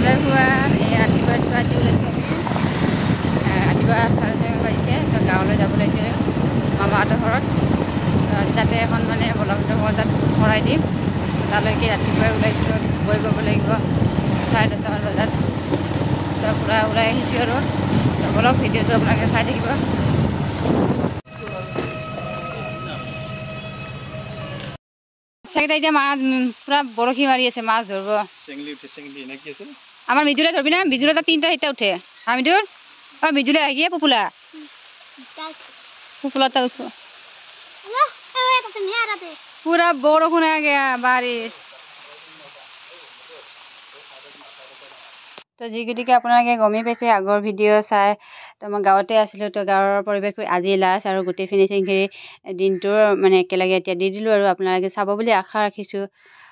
ভালে হোৱা এই ৰাতিপুৱা দি ওলাইছোঁ আমি ৰাতিপুৱা 4:30 বাজিছে তো গাঁৱলৈ যাব লাগিছে মামাহঁতৰ ঘৰত আজি তাতে এখন মানে বলভদ্ৰ বজাত ভৰাই দিম তালৈকে ৰাতিপুৱাই ওলাইছোঁ গৈ পাব লাগিব 10:30 বজাত তো পূৰা ওলাই আহিছোঁ আৰু বলক ভিডিঅ'টো আপোনালোকে চাই থাকিব চাগে এতিয়া মাছ পুৰা বৰশী মাৰি আছে মাছ ধৰিব আমাৰ মিজুলে ধৰবি না মিজুলে তাত 3টা হিটা উঠে মিজুৰ মিজুলে আহিয়ে পুপুলা তাত উঠো পুৰা বৰষুণ আগে বাৰিছ তো যিগতিকে আপোনালোকে গমেই পাইছে আগৰ ভিডিঅ' চাই তো মই গাঁৱতে আছিলোঁ তো গাঁৱৰ পৰিৱেশ আজি লাষ্ট আৰু গোটেই ফিনিচিংখিনি দিনটোৰ মানে একেলগে এতিয়া দি দিলোঁ আৰু আপোনালোকে চাব বুলি আশা ৰাখিছোঁ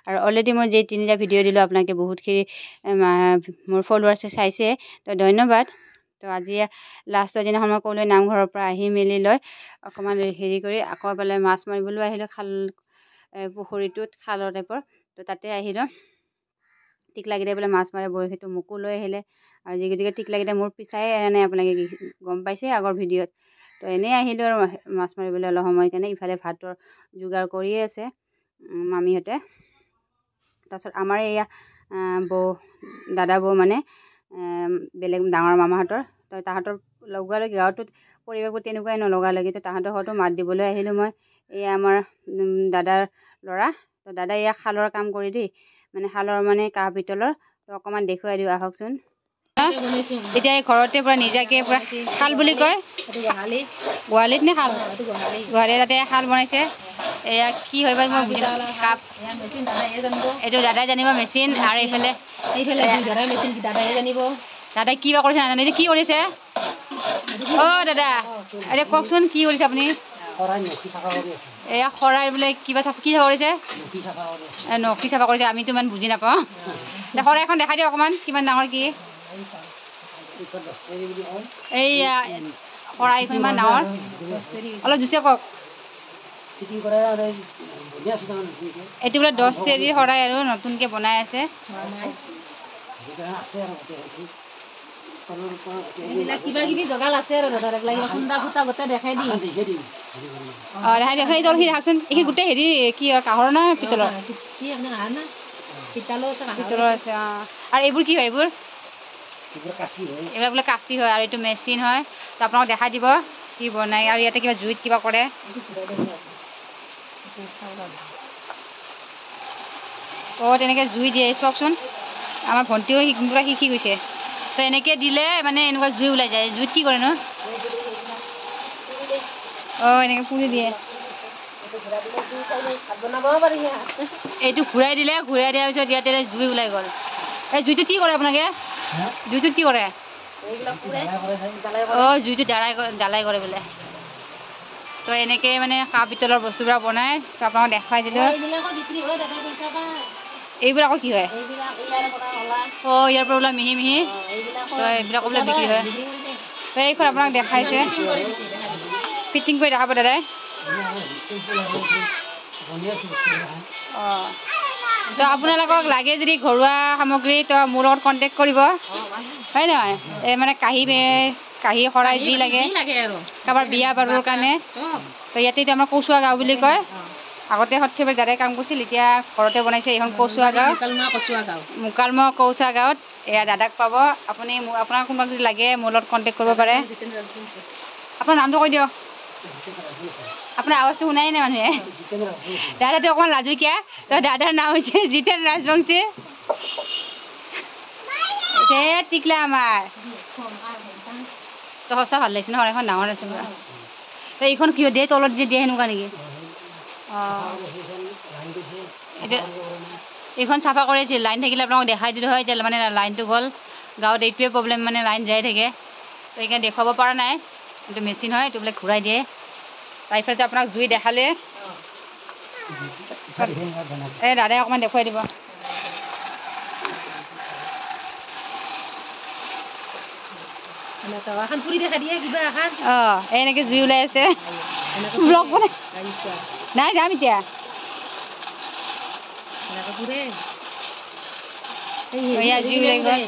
আৰু অলৰেডি মই যি 3টা ভিডিঅ' দিলোঁ আপোনালোকে বহুতখিনি মোৰ ফলোৱাৰ্ছে চাইছে তো ধন্যবাদ তো আজি লাষ্টৰ দিনাখন মই ক'লৈ নামঘৰৰ পৰা আহি মেলি লৈ অকণমান হেৰি কৰি আকৌ এফালে মাছ মাৰিবলৈ আহিলোঁ খাল পুখুৰীটোত খালৰ টাইপৰ তো তাতে আহিলোঁ টিকলাগিতে বোলে মাছ মাৰে বৰশীটো মোকো লৈ আহিলে আৰু যিগতিকে টিকলাগিতে মোৰ পিছাই এৰা নাই আপোনালোকে গম পাইছে আগৰ ভিডিঅ'ত তো এনেই আহিলোঁ আৰু মাছ মাৰিবলৈ অলপ সময় কাৰণে ইফালে ভাতৰ যোগাৰ কৰিয়ে আছে মামীহঁতে তাৰপিছত আমাৰ এয়া দাদা বৌ মানে বেলেগ ডাঙৰ মামাহঁতৰ তো তাহাঁতৰ লগালগি গাঁৱটোত পৰিৱেশবোৰ তেনেকুৱাই নলগালগি তো তাহাঁতৰ ঘৰতো মাত দিবলৈ আহিলোঁ মই এয়া আমাৰ দাদাৰ ল'ৰা তো দাদা এয়া শালৰ কাম কৰি দেই মানে শালৰ মানে কাঁহ পিতলৰ তো অকণমান দেখুৱাই দিওঁ আহকচোন এতিয়া এই ঘৰতে পৰা নিজাকে পৰা শাল বুলি কয় গোহালিত নে শাল গোহালি তাতে শাল বনাইছে এয়া কি হয় বাৰু মই বুজি কাপ এইটো দাদাই জানিব মেচিন আৰু এইফালে দাদাই কিবা কৰিছে নাজানো এইটো কি কৰিছে দাদা এতিয়া কওকচোন কি কৰিছে আপুনি এয়া শৰাই বোলে কিবা কি চাফা কৰিছে নখি চাফা কৰিছে আমিতো ইমান বুজি নাপাওঁ শৰাই এখন দেখাই দিয়ক অকণমান কিমান ডাঙৰ কি এইয়া শৰাইখন ইমান ডাঙৰ অলপ জুচে কওক এইটো বোলে 10 চেৰি শৰাই আৰু নতুনকৈ বনাই আছে কিবা কিবি জগাল আছে আৰু দাদা লাগিব খুন্দা ফুটা গোটেই দেখাই দিম দেখাচোন এইখিনি গোটেই হেৰি কি কাঁহৰ না পিতলৰ পিতলৰ আছে আৰু এইবোৰ কি হয় এইবোৰ এইবিলাক বোলে কাঁচি হয় আৰু এইটো মেচিন হয় তো আপোনালোক দেখাই দিব কি বনাই আৰু ইয়াতে কিবা জুইত কিবা কৰে তেনেকৈ জুই দিয়ে চাওকচোন আমাৰ ভণ্টিও পুৰা শিকি গৈছে তো এনেকৈ দিলে মানে এনেকুৱা জুই ওলাই যায় জুইত কি কৰে ন এনেকৈ পুৰি দিয়ে এইটো ঘূৰাই দিলে ঘূৰাই দিয়াৰ পিছত ইয়াতে জুই ওলাই গ'ল এই জুইটো কি কৰে আপোনালোকে জুইটোত কি কৰে জুইটো জ্বালাই কৰে বোলে তো এনেকৈ মানে কাঁহ পিতলৰ বস্তুবিলাক বনাই তো আপোনালোকক দেখাই দিলোঁ এইবোৰ আকৌ কি হয় ইয়াৰ পৰা ওলাই মিহি মিহি তো এইবিলাক বোলে বিক্ৰী হয় তো এইখন আপোনাক দেখাইছে ফিটিং কৰি দেখাব দাদাই তো আপোনালোকক লাগে যদি ঘৰুৱা সামগ্ৰী তো মোৰ লগত কণ্টেক্ট কৰিব হয় নহয় এই মানে কাঁহী শৰাই যি লাগে কাৰোবাৰ বিয়া বাৰুৰ কাৰণে তো ইয়াতে এতিয়া আমাৰ কচুৱা গাঁও বুলি কয় আগতে সৰ্থেবাৰী দাদাই কাম কৰিছিল এতিয়া ঘৰতে বনাইছে এইখন কচুৱা গাঁও মুকালমুৱা কচুৱা গাঁৱত এয়া দাদাক পাব আপুনি আপোনাৰ কোনোবা যদি লাগে মোৰ লগত কণ্টেক্ট কৰিব পাৰে আপোনাৰ নামটো কৈ দিয়ক আপোনাৰ আৱাজটো শুনাই নাই মানুহে দাদাটো অকণমান লাজুকীয়া তো দাদাৰ নাম হৈছে জিতেন ৰাজবংশী টিকলা আমাৰ তো সঁচা ভাল লাগিছে ন এখন ডাঙৰ আছে পুৰা তো এইখন কিয় দিয়ে তলত যে দিয়ে সেনেকুৱা নেকি এতিয়া এইখন চাফা কৰিছিল লাইন থাকিলে আপোনালোকক দেখাই দিলোঁ হয় এতিয়া মানে লাইনটো গ'ল গাঁৱত এইটোৱে প্ৰব্লেম মানে লাইন যাই থাকে তো সেইকাৰণে দেখুৱাব পৰা নাই এইটো মেচিন হয় এইটো বোলে ঘূৰাই দিয়ে তাৰপিছতে আপোনাক জুই দেখালে দাদাই অকণমান দেখুৱাই দিব এনেকৈ জুই ওলাই আছে ব্লগ বনাই নাই যাম এতিয়া এয়া জুই ওলাই গ'ল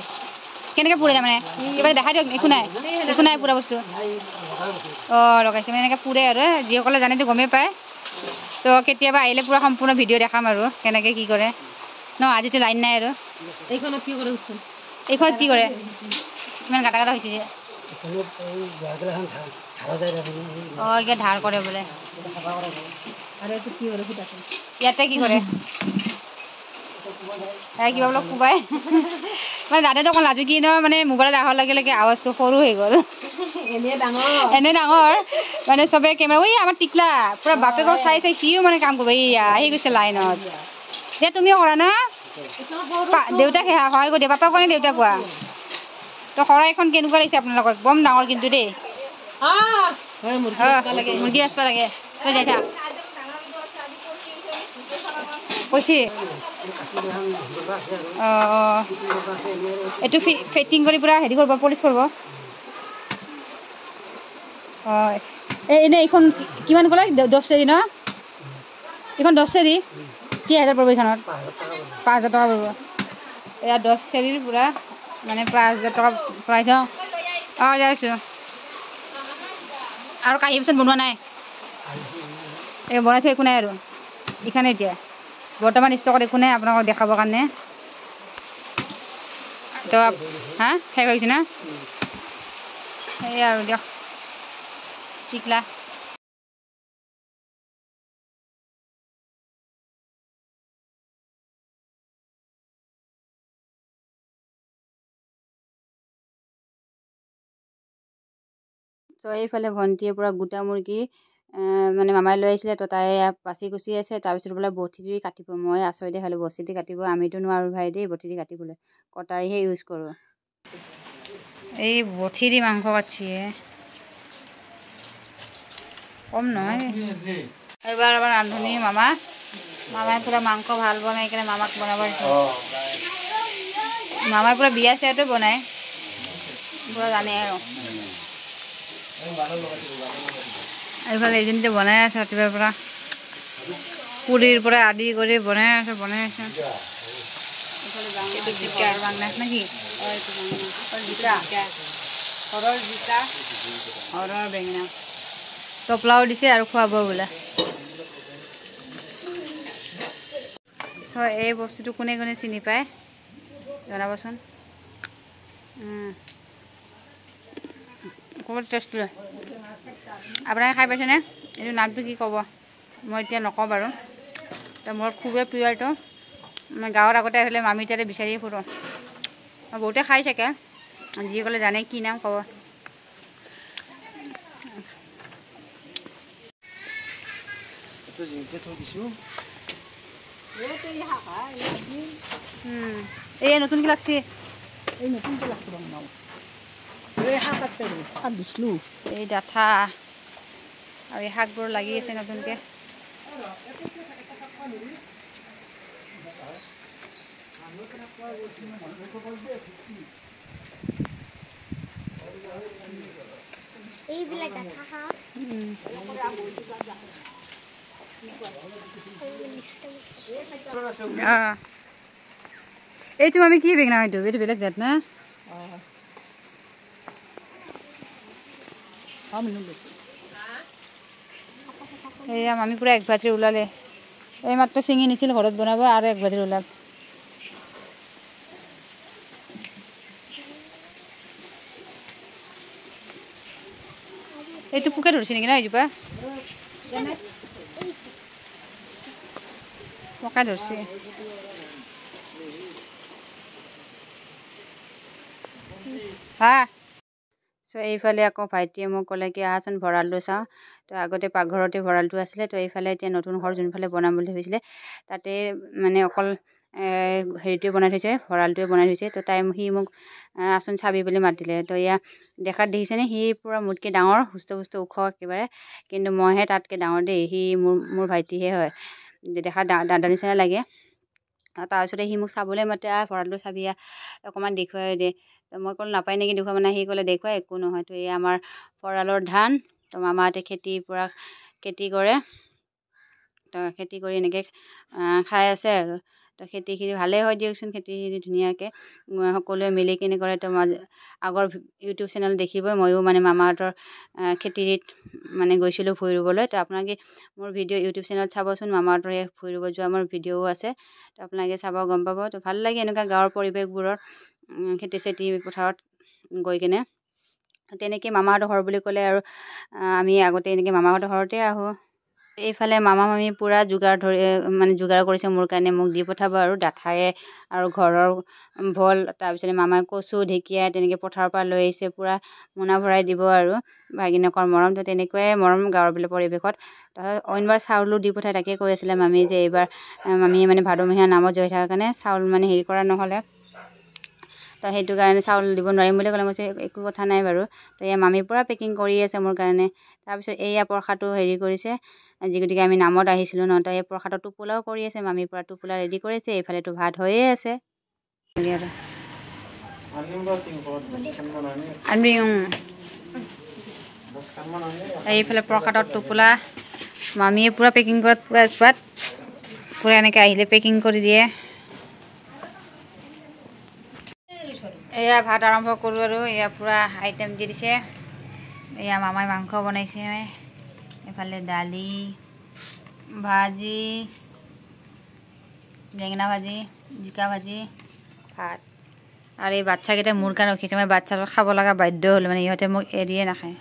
কেনেকৈ পুৰে তাৰমানে কিবা দেখাই দিয়ক একো নাই পুৰা বস্তু অঁ লগাইছে মানে এনেকৈ পুৰে আৰু যিসকলে জানেতো গমেই পায় তো কেতিয়াবা আহিলে পুৰা সম্পূৰ্ণ ভিডিঅ' দেখাম আৰু কেনেকৈ কি কৰে ন আজিতো লাইন নাই আৰু এইখনত কি কৰে ইমান গাটা গাটা হৈছে যে অঁ এতিয়া ধাৰ কৰে বোলে ইয়াতে কি কৰে কিবা বোলে কোবাই মানে দাদাটো অকণ লাজু কি ন মানে মোবাইলত অহাৰ লগে লগে আৱাজটো সৰু হৈ গ'ল এনে ডাঙৰ মানে চবে কেমেৰা ঐ আমাৰ টিকলা পুৰা বাপেকক চাই সিও মানে কাম কৰিব এইয়া আহি গৈছে লাইনত এতিয়া তুমিও কৰা ন দেউতাক সহায় কৰি দিয়া পাপাক কোৱা নে দেউতাক কোৱা তো শৰাইখন কেনেকুৱা লাগিছে আপোনালোকক একদম ডাঙৰ কিন্তু দেই মুৰ্গী বাচবা লাগে তই যাই থাক কৈছে অঁ এইটো ফিটিং কৰি পূৰা হেৰি কৰিব পলিচ কৰিব হয় এনেই এইখন কিমান ক'লে 10 চেৰি ন এইখন 10 চেৰি কি হাজাৰ পৰিব এইখনত 5,000 টকা পৰিব এয়া 10 চেৰিৰ পূৰা মানে 5,000 টকা প্ৰাইচ অঁ যাইছোঁ আৰু কাঁহী পিছত বনোৱা নাই এই বনাই থৈ একো নাই আৰু এইখানে এতিয়া বৰ্তমান ষ্টকত একো নাই আপোনালোকক দেখাবৰ কাৰণে তো হা শেষ হৈছে না সেয়াই আৰু দিয়ক টিকলা তো এইফালে ভণ্টিয়ে পূৰা গোটা মুৰ্গী মানে মামাই লৈ আহিছিলে তো তাই বাচি কুচি আছে তাৰপিছত বোলে বঠি দি কাটিব মই আচৰিতে খালোঁ বঠি দি কাটিব আমিতো নোৱাৰোঁ ভাই দেই বঠি দি কাটিবলৈ কটাৰীহে ইউজ কৰোঁ এই বঠি দি মাংস কাটছি কম নহয় এইবাৰ আমাৰ ৰান্ধনি মামাই পূৰা মাংস ভাল বনাই কিনে মামাক বনাব দিছোঁ মামাই পূৰা বিয়া চিয়াটো বনায় পূৰা জানে আৰু এইফালে এইজনীতে বনাই আছে ৰাতিপুৱাৰ পৰা পুৰিৰ পৰা আদি কৰি বনাই আছে এইটো জিকা আৰু বাংলাদেশ নেকি জিকা ঘৰৰ জিকা ঘৰৰ বেঙেনা টোপলাও দিছে আৰু খুৱাব বোলে চ' এই বস্তুটো কোনে কোনে চিনি পায় জনাবচোন ক'ব টেষ্ট আপোনালোকে খাই পাইছেনে এইটো নামটো কি ক'ব মই এতিয়া নকওঁ বাৰু তো মোৰ খুবেই প্ৰিয় এইটো মই গাঁৱত আগতে আহিলে মামী তাতে বিচাৰিয়ে ফুৰোঁ বহুতে খাই চাগে যিসকলে জানে কি নাম ক'ব এই নতুনকৈ লাগছে এই ডাঠা আৰু এই শাকবোৰ লাগি আছে নতুনকৈ এইটো আমি কি বেঙেনা এইটো বেলেগ জাত না এয়া আমি পূৰা 1 ভাজি ওলালে এই মাত্ৰ চিঙি নিছিল ঘৰত বনাব আৰু 1 ভাজি ওলাল এইটো পোকে ধৰিছে নেকি না এইজোপা পোকে ধৰিছে হা চ' এইফালে আকৌ ভাইটিয়ে মোক ক'লে কি আহাচোন ভঁৰালটো চাওঁ তো আগতে পাকঘৰতে ভঁৰালটো আছিলে তো এইফালে এতিয়া নতুন ঘৰ যোনফালে বনাম বুলি ভাবিছিলে তাতে মানে অকল হেৰিটোৱে বনাই থৈছে ভঁৰালটোৱে বনাই থৈছে তো সি মোক আচোন চাবি বুলি মাতিলে তো এয়া দেখাত দেখিছেনে সি পূৰা মোতকৈ ডাঙৰ সুস্থ ওখ একেবাৰে কিন্তু মইহে তাতকৈ ডাঙৰ দেই সি মোৰ ভাইটিহে হয় দেখাত দাদা নিচিনা লাগে তাৰপিছতে সি মোক চাবলৈ মাতে ভঁৰালটো চাবি অকণমান দেখুৱাই দে মই ক'লো নাপায় নেকি দেখুৱাব মানে সি ক'লে দেখুৱাই একো নহয় তো এই আমাৰ ভঁৰালৰ ধান তো মামাহঁতে খেতি কৰে তো খেতি কৰি এনেকৈ খাই আছে আৰু তো খেতিখিনি ভালেই হয় দিয়কচোন, খেতিখিনি ধুনীয়াকৈ সকলোৱে মিলি কিনে কৰে। তো আগৰ ইউটিউব চেনেল দেখিবই, ময়ো মানে মামাহঁতৰ খেতিত মানে গৈছিলোঁ ভূঁই ৰুবলৈ। তো আপোনালোকে মোৰ ভিডিঅ' ইউটিউব চেনেলত চাবচোন, মামাহঁতৰ এই ভূঁই ৰুব যোৱা মোৰ ভিডিঅ'ও আছে। তো আপোনালোকে চাব, গম পাব। তো ভাল লাগে এনেকুৱা গাঁৱৰ পৰিৱেশবোৰত খেতি চেতি পথাৰত গৈ কিনে। তেনেকৈ মামাহঁতৰ ঘৰ বুলি ক'লে আৰু আমি আগতে এনেকৈ মামাহঁতৰ ঘৰতে আহোঁ। এইফালে মামা মামী পূৰা যোগাৰ কৰিছে মোৰ কাৰণে, মোক দি পঠাব আৰু ডাঠায়ে আৰু ঘৰৰ ভল, তাৰপিছতে মামাই কচু ঢেকীয়া তেনেকৈ পথাৰৰ পৰা লৈ আহিছে, পূৰা মোনা ভৰাই দিব আৰু ভাগিনকৰ মৰম। তো তেনেকুৱাই মৰম গাঁৱৰ পৰিৱেশত। তাৰপিছত অইনবাৰ চাউলো দি পঠাই, তাকে কৈ আছিলে মামী যে এইবাৰ মামীয়ে মানে ভাদমহীয়া নামত জড়িত থকাৰ কাৰণে চাউল মানে হেৰি কৰা নহ'লে, তো সেইটো কাৰণে চাউল দিব নোৱাৰিম বুলি ক'লে। মই একো কথা নাই বাৰু। তো এয়া মামী পূৰা পেকিং কৰি আছে মোৰ কাৰণে। তাৰপিছত এয়া প্ৰসাদটো হেৰি কৰিছে, গতিকে আমি নামত আহিছিলোঁ ন, তো এই প্ৰসাদৰ টোপোলাও কৰি আছে মামীৰ পৰা, টোপোলা ৰেডি কৰিছে। এইফালেতো ভাত হৈয়ে আছে। এইফালে প্ৰসাদৰ টোপোলা মামীয়ে পূৰা পেকিং কৰাত পূৰা স্পাৰ্ট, পূৰা এনেকৈ আহিলে পেকিং কৰি দিয়ে। এয়া ভাত আৰম্ভ কৰোঁ আৰু এয়া পূৰা আইটেম দি দিছে। এয়া মামাই মাংস বনাইছে, এইফালে দালি, ভাজি, বেঙেনা ভাজি, জিকা ভাজি, ভাত। আৰু এই বাচ্ছাকেইটাই মোৰ কাৰণে ৰখিছে। মই বাচ্ছাৰ খাব লগা বাধ্য হ'লোঁ, মানে ইহঁতে মোক এৰিয়ে নাখায়।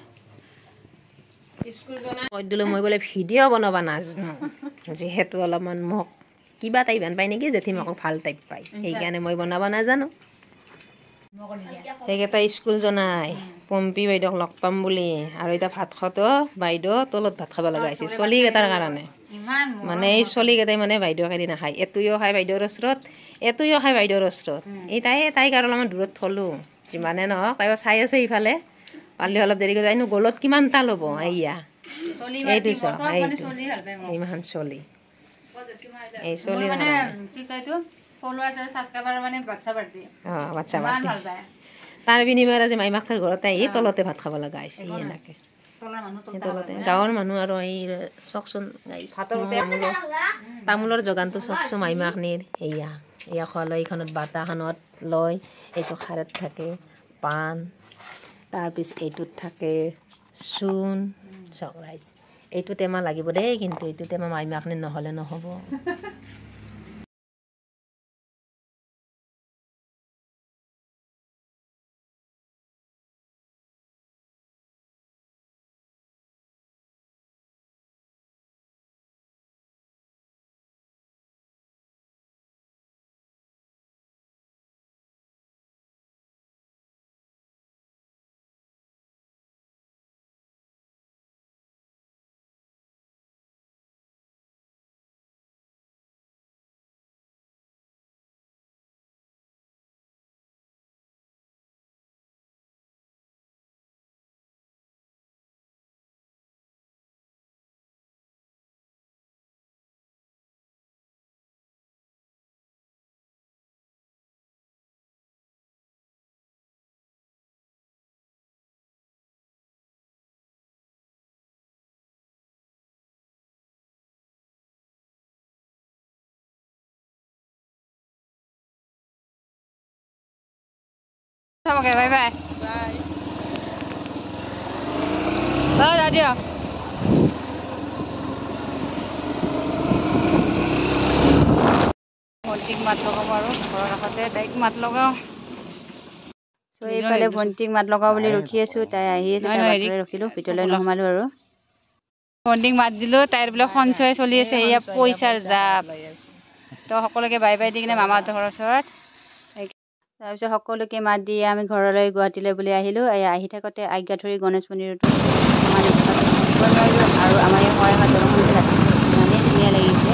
কৈ দিলোঁ মই বোলে ভিডিঅ' বনাব নাজানো, যিহেতু অলপমান মোক কিবা টাইপ হেন পায় নেকি, জেঠীমাকক ভাল টাইপ পায়, সেইকাৰণে মই বনাব নাজানো। সেইকেইটা স্কুল জনাই পম্পী বাইদেউক লগ পাম বুলি, আৰু এতিয়া ভাত খাওঁতে বাইদেউ তলত ভাত খাব লগা হৈছে চলিকেইটাৰ কাৰণে। মানে এই চলিকেইটাই মানে বাইদেউক এৰি নাখায়, এটুও খায় বাইদেউৰ ওচৰত, এটুও খায় বাইদেউৰ ওচৰত। তাইক আৰু অলপমান দূৰত থলোঁ, যিমানে নহওক তাইও চাই আছে ইফালে, পালি অলপ দেৰিকৈ যায়নো গলত কিমানটা ল'ব। এয়া এইটো চ, এইটো ইমান চলি, এই চলি বাচ্ছা বাচ্ছা তাৰ বিনিময়ত আজি মাইমাকটাৰ ঘৰতে আহি তলতে ভাত খাব লগা হৈছে। এনেকৈ তলতে গাঁৱৰ মানুহ আৰু এই চকচোন তামোলৰ যোগানটো চকচোন মাইমাকনিৰ। এয়া খোৱা লয়, এইখনত বাটাখনত লয়, এইটো খাৰত থাকে পাণ, তাৰপিছত এইটোত থাকে চূণ, চক ৰাইজ। এইটো টেমা লাগিব দেই, কিন্তু এইটো টেমা মাইমাকনি নহ'লে নহ'ব। Okay, bye bye. Bye. Bye, Daddy. ভণ্টিক মাত লগাব আৰু ঘৰৰ কাষতে তাইক মাত লগাওঁ। চ' এইফালে ভণ্টিক মাত লগাওঁ বুলি ৰখি আছোঁ, তাই আহি আছে, তাই বাটৰে ৰখিলোঁ, ভিতৰলৈ নোসোমালোঁ আৰু। ভণ্টিক মাত দিলোঁ, তাইৰ বোলে সঞ্চয় চলি আছে, এয়া পইচাৰ জাপ। তো সকলোকে বাই বাই দি কিনে মামাহঁতৰ ঘৰৰ ওচৰত, তাৰপিছত সকলোকে মাত দি আমি ঘৰলৈ গুৱাহাটীলৈ বুলি আহিলোঁ। আহি থাকোঁতে আজ্ঞাধৰী গণেশ মন্দিৰতো আৰু আমাৰ এই শৰাইঘাট দলংখন ইমানেই ধুনীয়া লাগিছে।